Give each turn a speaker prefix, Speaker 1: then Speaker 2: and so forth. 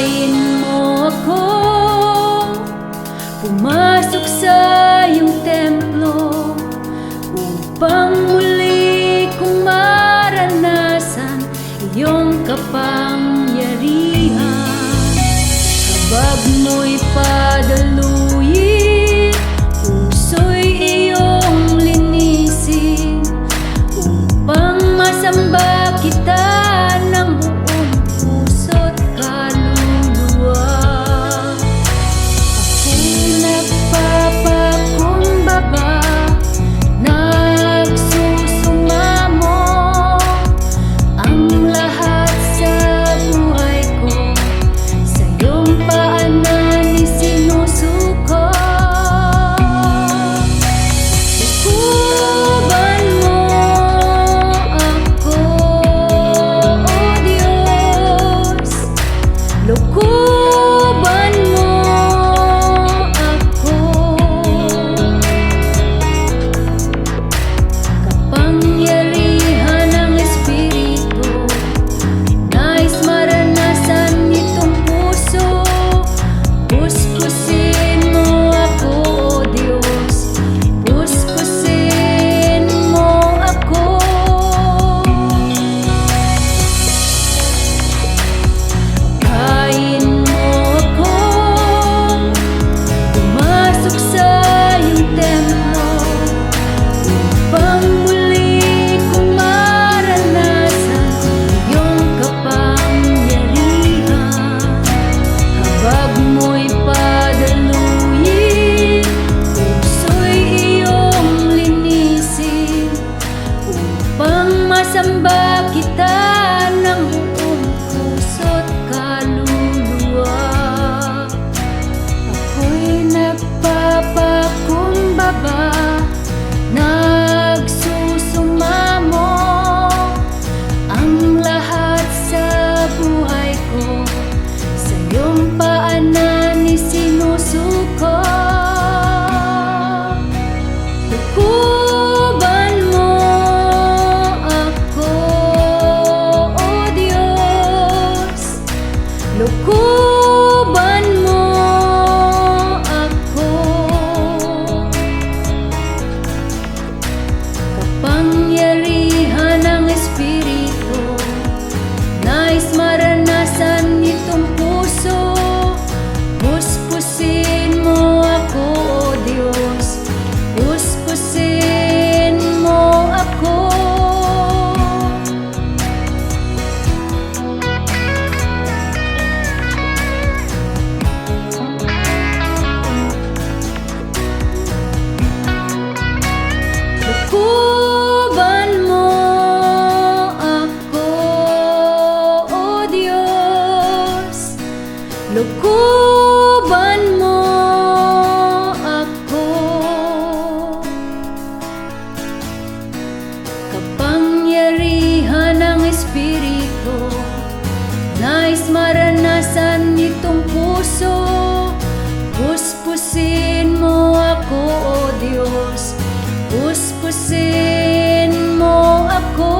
Speaker 1: Pagkain mo ako, pumasok sa iyong templo upang muli kong maranasan iyong kapangyarihan. Habag mo'y padaluyin, puso'y iyong linisin upang masamba kita ng buong puso't kaluluwa. Ako'y nagpapakumbaba, nagsusumamo, ang lahat sa buhay ko sa iyong paanan isinusuko. Tukuban mo ako, O Diyos. Lukuban mo ako. Kapangyarihan ng Espiritu, nais maranasan itong puso. Puspusin mo ako, O Diyos. Puspusin mo ako. Kain mo ako, pumasok sa iyong templo upang muli kong maranasan iyong kapangyarihan. Habag mo'y padaluyin, puso'y iyong linisin upang masamba kita ng buong puso't kaluluwa. Ako'y nagpapakumbaba, nagsusumamo, ang lahat sa buhay ko sa iyong paanan isinusuko. Tukuban mo ako, O Diyos. Lukuban mo ako. Kapangyarihan ng Espiritu, nais maranasan itong puso. Puspusin mo ako, O Diyos. Puspusin mo ako. Lukuban mo ako, O Diyos. Lukuban mo ako. Kapangyarihan ng Espiritu, nais maranasan itong puso. Puspusin mo ako, O Diyos. Puspusin mo ako.